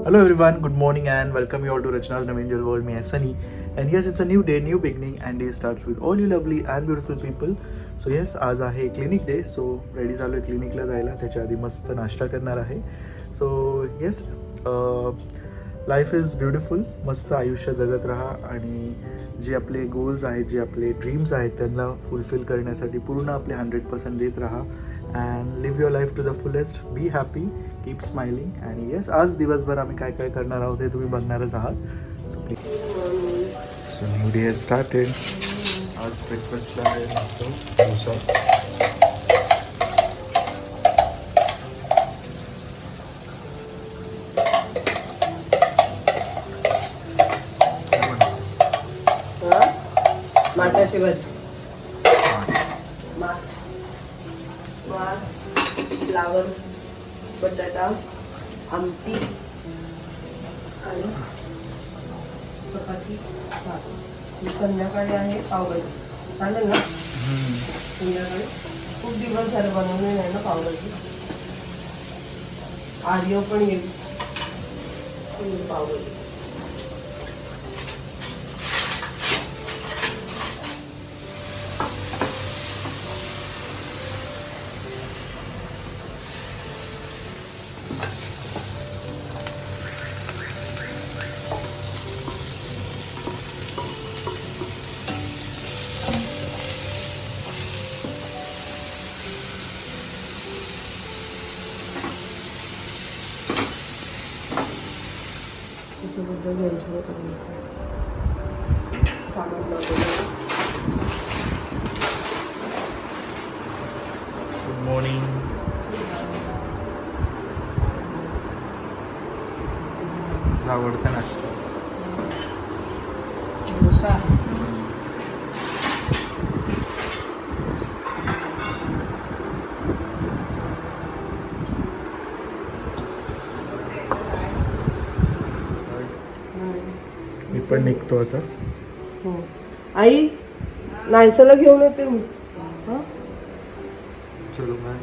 Hello everyone, good morning and welcome you all to Rachna's Navangel World. Me, Sunny, and yes, it's a new day, new beginning, and day starts with all you lovely and beautiful people. So yes, आज आहे clinic day. So ready झालो आहे क्लिनिकला जायला. त्याच्या आधी मस्त नाश्ता करणार आहे. So yes, life is beautiful. मस्त आयुष्य जगत राहा आणि जे आपले गोल्स आहेत, जे आपले ड्रीम्स आहेत, त्यांना फुलफिल करण्यासाठी पूर्ण आपले 100% देत राहा. And live your life to the fullest. Be happy, keep smiling. आणि येस, आज दिवसभर आम्ही काय काय करणार आहोत हे तुम्ही बघणारच आहात. So please. So new day has started. आज ब्रेकफास्टला आहे मस्त डोसा. माठाची भाजी, फ्लावर, बटाटा, आमटी आणि चपाती, भात. संध्याकाळी आहे पावभाजी. चालेल ना? संध्याकाळी खूप दिवस झाले बनवले नाही ना पावभाजी. आर्य पण येईल पावभाजी. त्याच्याबद्दल घ्यायचं सामान लावलेलं. Good morning. आवडता नाश्ता डोसा. मी पण निघतो आता. हो आई, नायसाला घेऊन येते मी. चलो bye.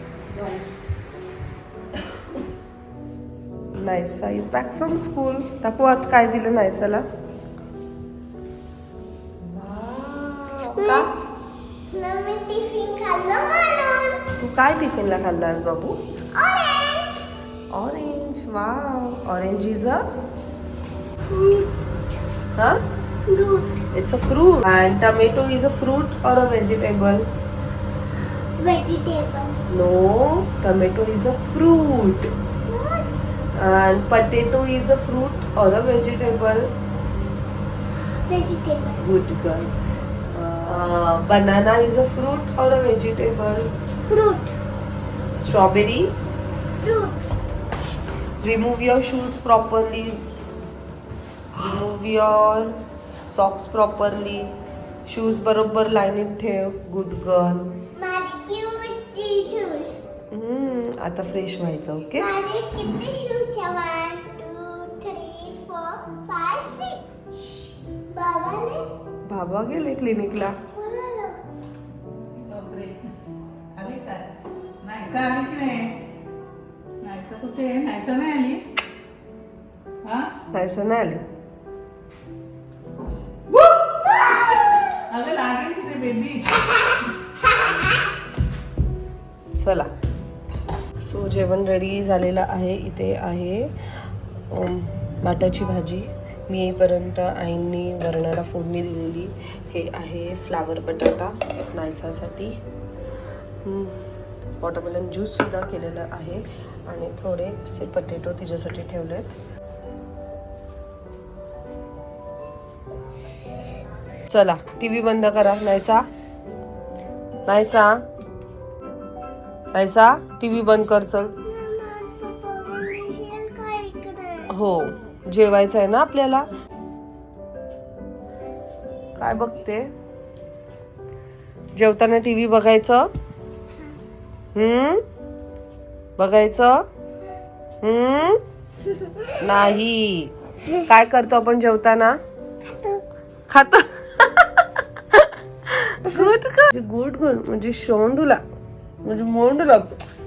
Naysa is back from school. टाकू आज काय दिलं नायसाला? का? तू काय टिफिनला खाल्लं आज बाबू? Orange. Wow, orange is a fruit. It's a fruit. And tomato is a fruit or a vegetable? Vegetable. No, tomato is a fruit. What? And potato is a fruit or a vegetable? Vegetable. Good girl. Banana is a fruit or a vegetable? Fruit. Strawberry? Fruit. Remove your shoes properly. Remove your socks properly. Shoes बरोबर लाईनीत ठेव. Good girl. माझे shoes. आता fresh व्हायचं. Okay. माझे किती shoes आहे? 1, 2, 3, 4, 5, 6. बाबाले? बाबा गेले क्लिनिकला. कोणाला? बापरे, आली काय? नायसा आली की नाही? नायसा कुठे आहे? नायसा नाही आली? हा? नायसा नाही आली. अगं लागेल तिथे बेबी. चला. सो जेवण रेडी झालेलं आहे. इथे आहे माठाची भाजी. मी येईपर्यंत आईंनी वरणाला फोडणी दिलेली. हे आहे फ्लावर बटाटा नायसासाठी. वॉटरमेलन ज्यूससुद्धा केलेलं आहे आणि थोडेसे पटेटो तिच्यासाठी ठेवलेत. चला, टीव्ही बंद करा. नायसा, नायसा, नायसा, टीव्ही बंद कर. चल. हो, जेवायचं आहे ना आपल्याला. काय बघते? जेवताना टीव्ही बघायचं? बघायचं? नाही. काय करतो आपण जेवताना? खातो. गुड गुड गुड म्हणजे शोंडूला म्हणजे मोंडूला.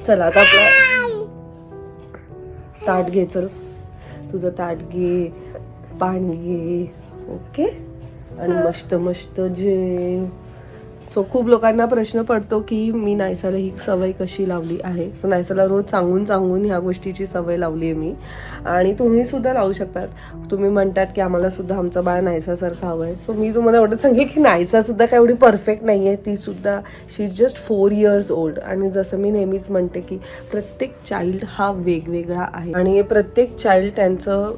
चला आता आपला ताट घे. चल तुझं ताट घे, पाणी घे, ओके. आणि मस्त मस्त जेव. सो खूप लोकांना प्रश्न पडतो की मी नायसाला ही सवय कशी लावली आहे. सो नायसाला रोज सांगून सांगून ह्या गोष्टीची सवय लावली आहे मी. आणि तुम्ही सुद्धा लावू शकतात. तुम्ही म्हणतात की आम्हाला सुद्धा आमचं बाळ नायसासारखं हवं आहे. सो मी तुम्हाला एवढं सांगेल की नायसा सुद्धा काय एवढी परफेक्ट नाही आहे. ती सुद्धा शी इज जस्ट 4 years old. आणि जसं मी नेहमीच म्हणते की प्रत्येक चाइल्ड हा वेगवेगळा आहे आणि प्रत्येक चाइल्ड त्यांचं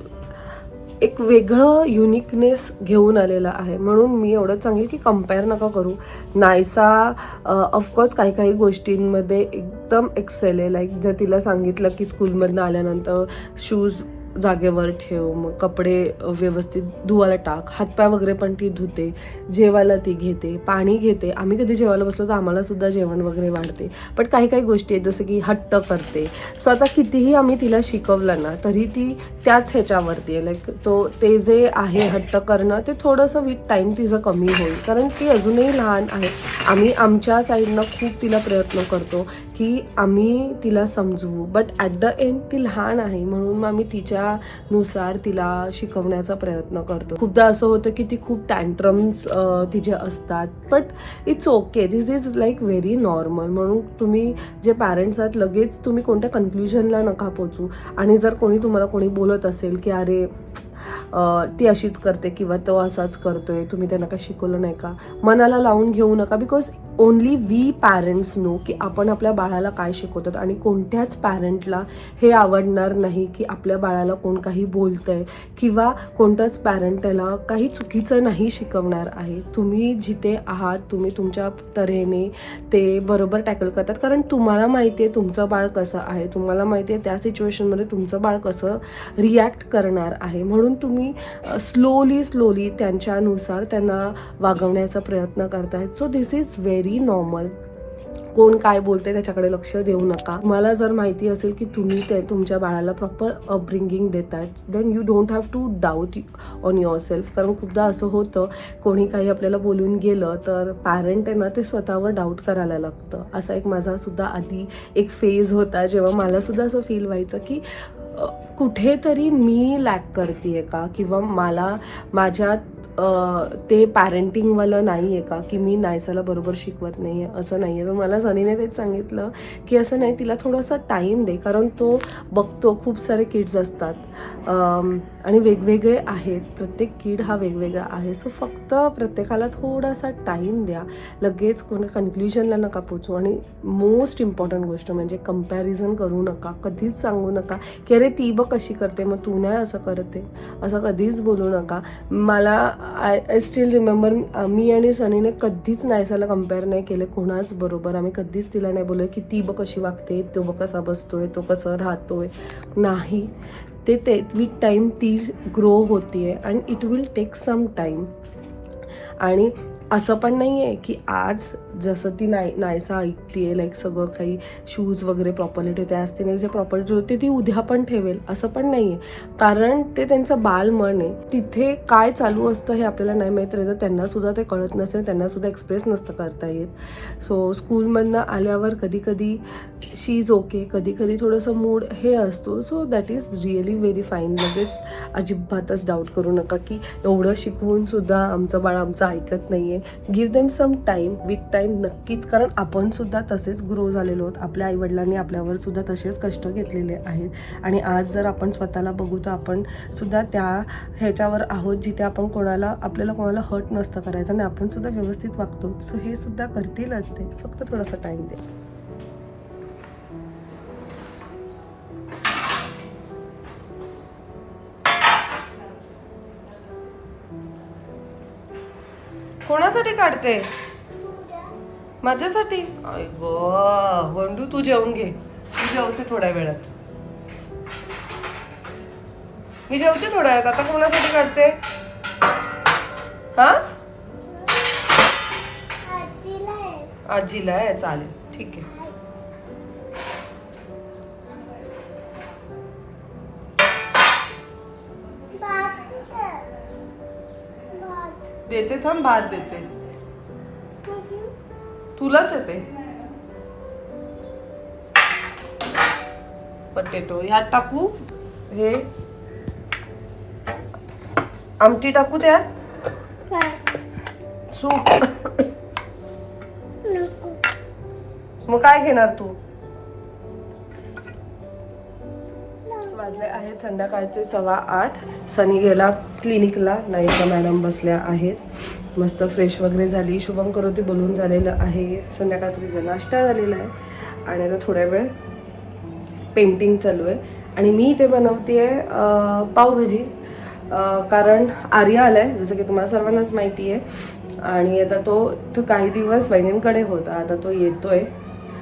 एक वेगळं युनिकनेस घेऊन आलेला आहे. म्हणून मी एवढंच सांगेल की कम्पेअर नका करू. नायसा ऑफकोर्स काही काही गोष्टींमध्ये एकदम एक्सेल आहे. लाईक जर तिला सांगितलं की स्कूलमधनं आल्यानंतर शूज जागेवर ठेव, मग कपडे व्यवस्थित धुवायला टाक, हातपाय वगैरे पण ती धुते, जेवायला ती घेते, पाणी घेते. आम्ही कधी जेवायला बसलो तर आम्हाला सुद्धा जेवण वगैरे वाढते. पण काही काही गोष्टी आहेत जसं की हट्ट करते. सो आता कितीही आम्ही तिला शिकवलं ना तरी ती त्याच ह्याच्यावरती आहे. लाईक ते जे आहे हट्ट करणं ते थोडंसं विथ टाईम तिचं कमी होईल, कारण ती अजूनही लहान आहे. आम्ही आमच्या साईडनं खूप तिला प्रयत्न करतो की आम्ही तिला समजवू, बट ॲट द एंड ती लहान आहे म्हणून मग आम्ही तिच्यानुसार तिला शिकवण्याचा प्रयत्न करतो. खूपदा असं होतं की ती खूप टँट्रम्स तिचे असतात, but it's okay, this is like very normal. म्हणून तुम्ही जे पॅरेंट्स आहात लगेच तुम्ही कोणत्या कन्क्ल्युजनला नका पोचू. आणि जर तुम्हाला कोणी बोलत असेल की अरे ती अशीच करते किंवा तो असाच करतोय, तुम्ही त्यांना काही शिकवलं नाही का, मनाला लावून घेऊ नका. Because only we parents know की आपण आपल्या बाळाला काय शिकवतात. आणि कोणत्याच पॅरेंटला हे आवडणार नाही की आपल्या बाळाला कोण काही बोलतंय किंवा कोणताच पॅरेंट त्याला काही चुकीचं नाही शिकवणार आहे. तुम्ही जिथे आहात तुम्ही तुमच्या तऱ्हेने ते बरोबर टॅकल करतात, कारण तुम्हाला माहिती आहे तुमचं बाळ कसं आहे, तुम्हाला माहिती आहे त्या सिच्युएशनमध्ये तुमचं बाळ कसं रिॲक्ट करणार आहे. म्हणून तुम्ही स्लोली त्यांच्यानुसार त्यांना वागवण्याचा प्रयत्न करतायत. So this is very normal. कोण काय बोलते त्याच्याकडे लक्ष देऊ नका. मला जर माहिती असेल की तुम्ही ते तुमच्या बाळाला प्रॉपर अपब्रिंगिंग देतात, then you don't have to doubt on yourself. कारण खूपदा असं होतं कोणी काही आपल्याला बोलून गेलं तर पॅरेंट आहे ना ते स्वतःवर डाऊट करायला लागतं. असा एक माझा सुद्धा आधी एक फेज होता जेव्हा मला सुद्धा असं फील व्हायचं की कुठेतरी मी लॅक करते का, किंवा मला माझ्यात ते पॅरेंटिंगवालं नाही आहे का, की मी नायसाला बरोबर शिकवत नाही आहे. असं नाही आहे. तर मला सनीने तेच सांगितलं की असं नाही, तिला थोडासा टाईम दे, कारण तो बघतो खूप सारे किड्स असतात आणि वेगवेगळे आहेत. प्रत्येक किड हा वेगवेगळा आहे. सो फक्त प्रत्येकाला थोडासा टाईम द्या. लगेच कोणा कन्क्ल्युजनला नका पोचू. आणि मोस्ट इम्पॉर्टंट गोष्ट म्हणजे कंपॅरिझन करू नका. कधीच सांगू नका की अरे ती बघ कशी करते मग तू नाही असं करते, असं कधीच बोलू नका. मला आय स्टील रिमेंबर मी आणि सनीने कधीच नायसाला कम्पेअर नाही केले कोणाच बरोबर. आम्ही कधीच तिला नाही बोललो की ती बघ कशी वागते, तो बघ कसा बसतोय, तो कसं राहतोय. नाही, ते विथ टाईम ती ग्रो होती आहे and it will take some time. आणि असं पण नाही आहे की आज जसं ती नायसा ऐकते आहे लाईक सगळं काही शूज वगैरे प्रॉपरली ठेवते, आज तिने जे प्रॉपरली ठेवते ती उद्या पण ठेवेल असं पण नाही आहे. कारण ते त्यांचं बालमन आहे. तिथे काय चालू असतं हे आपल्याला नाही माहीत राहिलं, त्यांनासुद्धा ते कळत नसेल, त्यांनासुद्धा एक्सप्रेस नसतं करता येत. सो स्कूलमधनं आल्यावर कधी कधी शी इज ओके, कधी कधी थोडंसं मूड हे असतो. So that is really very fine. लगेच अजिबातच डाऊट करू नका की एवढं शिकवूनसुद्धा आमचं बाळ आमचं ऐकत नाही आहे. Give them some time, with time नक्कीच. कारण आपण सुद्धा तसेच ग्रो झालेलो आहोत. आपल्या आईवडिलांनी आपल्यावर सुद्धा तसेच कष्ट घेतलेले आहेत. आणि आज जर आपण स्वतःला बघू तर आपण सुद्धा त्या ह्याच्यावर आहोत जिथे आपण आपल्याला कोणाला हर्ट नसतं करायचं आणि आपण सुद्धा व्यवस्थित वागतो. सो हे सुद्धा करतीलच ते, फक्त थोडासा टाईम दे. कोणासाठी काढते? माझ्यासाठी? आई गं गंडू, तू जेवून घे. तू जेवते थोड्या वेळात. मी जेवते थोड्या वेळात. आता कोणासाठी काढते? हा, आजीला आहे. चालेल, ठीक आहे. देते, थांब, भात देते. तुलाच येते. पटेटो ह्यात टाकू. हे आमटी टाकू त्यात काय सूप नको मग काय घेणार तू? वाजले आहेत संध्याकाळचे 7:15. सनी गेला क्लिनिकला. नाईका मॅडम बसल्या आहेत. मस्त फ्रेश वगैरे झाली. शुभम करोती बोलून झालेलं आहे. संध्याकाळचा तिचा नाश्ता झालेला आहे आणि आता थोड्या वेळ पेंटिंग चालू आहे. आणि मी इथे बनवते पावभाजी, कारण आर्या आलाय जसं की तुम्हाला सर्वांनाच माहिती आहे. आणि आता तो काही दिवस वहिनींकडे होता, आता तो येतोय.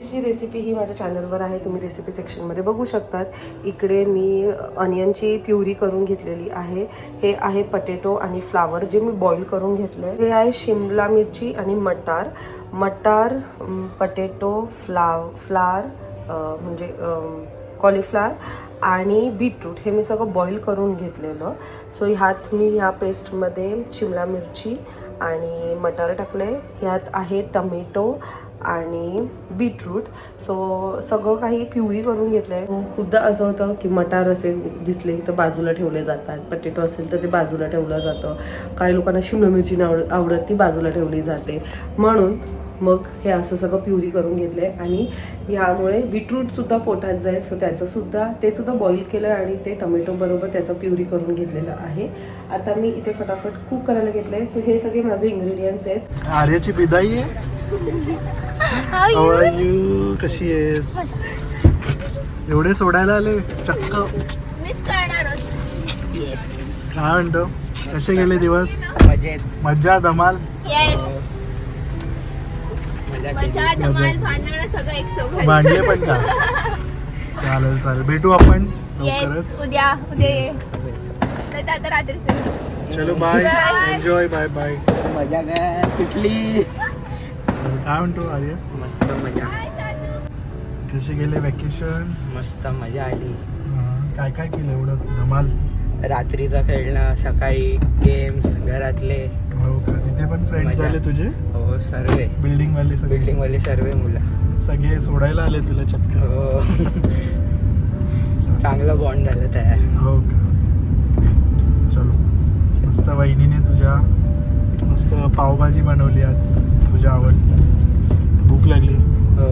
ही रेसिपी ही माझ्या चॅनलवर आहे, तुम्ही रेसिपी सेक्शनमध्ये बघू शकतात. इकडे मी अनियनची प्युरी करून घेतलेली आहे. हे आहे पटेटो आणि फ्लावर जे मी बॉईल करून घेतले. हे आहे शिमला मिरची आणि मटार, पटेटो, फ्लावर म्हणजे कॉलीफ्लावर आणि बीटरूट हे मी सगळं बॉईल करून घेतलेलं. सो ह्यात मी ह्या पेस्टमध्ये शिमला मिरची आणि मटार टाकले. ह्यात आहे टमेटो आणि बीटरूट. सो सगळं काही प्युरी करून घेतलं आहे. खूपदा असं होतं की मटार असे दिसले तर बाजूला ठेवले जातात, पटेटो असेल तर ते बाजूला ठेवलं जातं. काही लोकांना शिमला मिरची आवडत ती बाजूला ठेवली जाते. म्हणून मग हे असं सगळं प्युरी करून घेतलं आहे. आणि ह्यामुळे बीटरूटसुद्धा पोटात जाईल. सो ते सुद्धा बॉईल केलं आणि ते टोमॅटो बरोबर त्याचं प्युरी करून घेतलेलं आहे. आता मी इथे फटाफट कुक करायला घेतलं आहे. सो हे सगळे माझे इंग्रेडियंट्स आहेत. आर्याची बिदाई आहे. How are you? कशी आहेस? एवढे सोडायला आले चक्क. मिस करणार येस. काय म्हणतो, कसे गेले दिवस? मज्जा धमाल. मजा धमाल भांडणं सगळं एक सोबत. भांडले पण का? चालेल भेटू आपण येस लवकरच. उद्या ये नाही तर आता रात्रीच. चलो बाय, एन्जॉय, बाय बाय. मजा काय सुटली. काय म्हणतो आर्य? मस्त मजा. कसे गेले वेकेशन? मस्त मजा आली. काय केलं एवढं धमाल? रात्रीचं खेळणं, सकाळी गेम्स, घरातले. हो का? तिथे पण फ्रेंड्स मजा. झाले तुझे? हो सर्व बिल्डिंग वाले सर्व मुलं सगळे सोडायला आले तुला चक्क? हो. चांगलं बॉन्ड झालं तयार. हो का? चलो, मस्त वहिनीने तुझ्या मस्त पावभाजी बनवली आज, तुझ्या आवडती. भूक लागली. हो.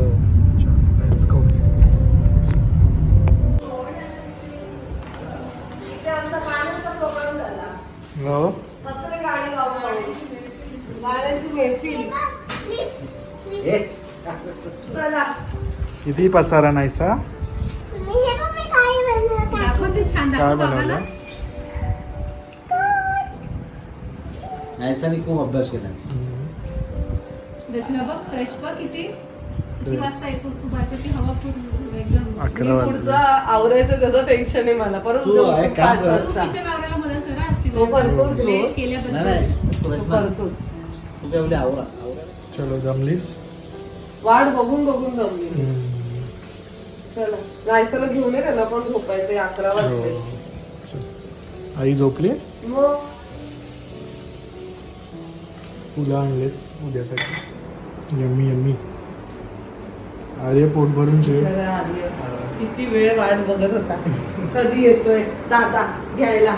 Let's go. हो. किती पसारा नाहीसा. दाखवते छान काय दाखव बनवलं? बाबाला. नाहीसा खूप अभ्यास केला. रचना बघ फ्रेश बघ किती वाजता येतोस तू बाहेर हवा खूप एकदम. 11 वाजले. पुढचं आवरायचं त्याचं टेन्शन आहे मला. परत तू उद्या आहे, उठून काम 5 कर. वाजता किचन आवरायला मदत करा असती. तो करतोच लेट रोज. केल्याबद्दल. नाही करतोच. तू काय बोलली आवरा. चलो जमलीस. वाट बघून जमली. चला रायसाला घेऊन ये, त्यांना पण झोपायचंय. 11 वाजले. चल. आई झोपली? मग तुला आणलेत उद्यासाठी. यम्मी. अरे पोट भरून जेव. जरा आली. किती वेळ वाट बघत होता, कधी येतोय दादा घ्यायला.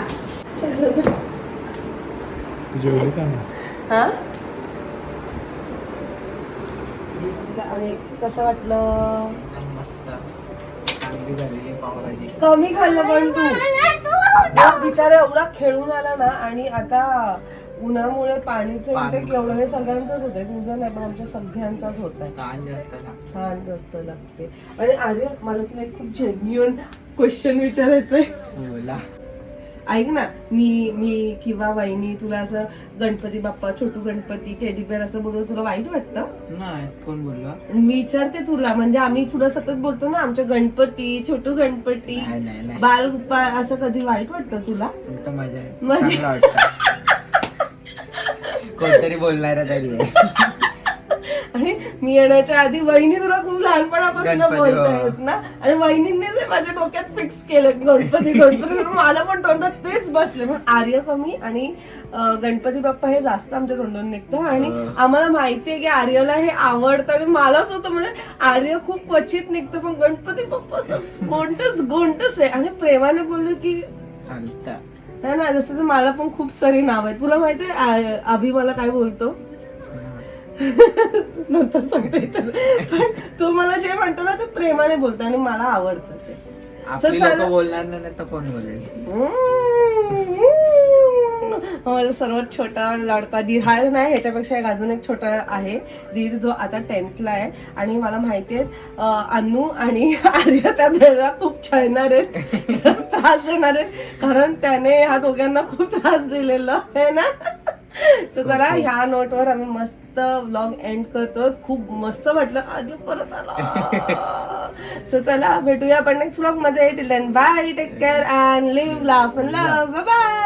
जेवली का नाही? हा आणि कसं वाटलं? मस्त चांगली झालेली पावभाजी. कमी खाल्लं पण तू बिचारा एवढा खेळून आला ना. आणि आता उन्हामुळे पाणीचं इंटेक एवढं हे सगळ्यांचंच होतंय, तुझं नाही पण आमच्या सगळ्यांचाच होत आहे. ताण जास्त ना. छान जास्त लागते. आणि आर्य मला तुला एक खूप जेन्युअन क्वेश्चन विचारायचंय. बोला. ऐक ना, मी किंवा वहिनी तुला असं गणपती बाप्पा, छोटू गणपती, टेडी बेअर असं बोलतो, तुला वाईट वाटतं? नाही कोण बोलला? मी विचारते तुला, म्हणजे आम्ही तुला सतत बोलतो ना आमच्या गणपती, छोटू गणपती, नाही. बालगोपाळ, असं कधी वाईट वाटतं तुला? उलट मजा आहे. मजा. चांगलं वाटतं. कोणतरी बोलणार तरी आहे. आणि मी येण्याच्या आधी वहिनी तुला खूप लहानपणापासून गणपती, हो. बोलतायत ना. आणि वहिनींनीच हे माझ्या डोक्यात फिक्स केलं गणपती म्हणून मला पण तोंडात तेच बसले. पण आर्य कमी आणि गणपती बाप्पा हे जास्त आमच्या तोंडून निघतं. आणि आम्हाला माहितीये की आर्यला हे आवडतं. आणि मलाच होतं म्हणजे आर्य खूप क्वचित निघतं, पण गणपती बाप्पा असं गोंटच आहे. आणि प्रेमाने बोललो की चालतं. है ना. जसं तर मला पण खूप सारी नाव आहेत. तुला माहितीये अभि मला काय बोलतो नंतर सांगते तर. पण तो मला जे म्हणतो ना ते प्रेमाने बोलतो आणि मला आवडतं ते. आपली चला. लोक बोलणार नाही तर कोण बोलेल. माझा सर्वात छोटा लाडका दीर हा नाही, ह्याच्यापेक्षा एक अजून एक छोटा आहे दीर जो आता 10th ला आहे. आणि मला माहितीये अन्नू आणि आर्य त्या त्याला खूप छळणार आहेत, त्रास देणार आहेत, कारण त्याने ह्या दोघांना खूप त्रास दिलेला आहे ना. सो चला ह्या नोटवर आम्ही मस्त व्लॉग एंड करतो. खूप मस्त वाटलं, आधी परत आला. सो चला भेटूया आपण नेक्स्ट व्लॉग मध्ये. Till then bye, take care and live laugh and love. Bye bye.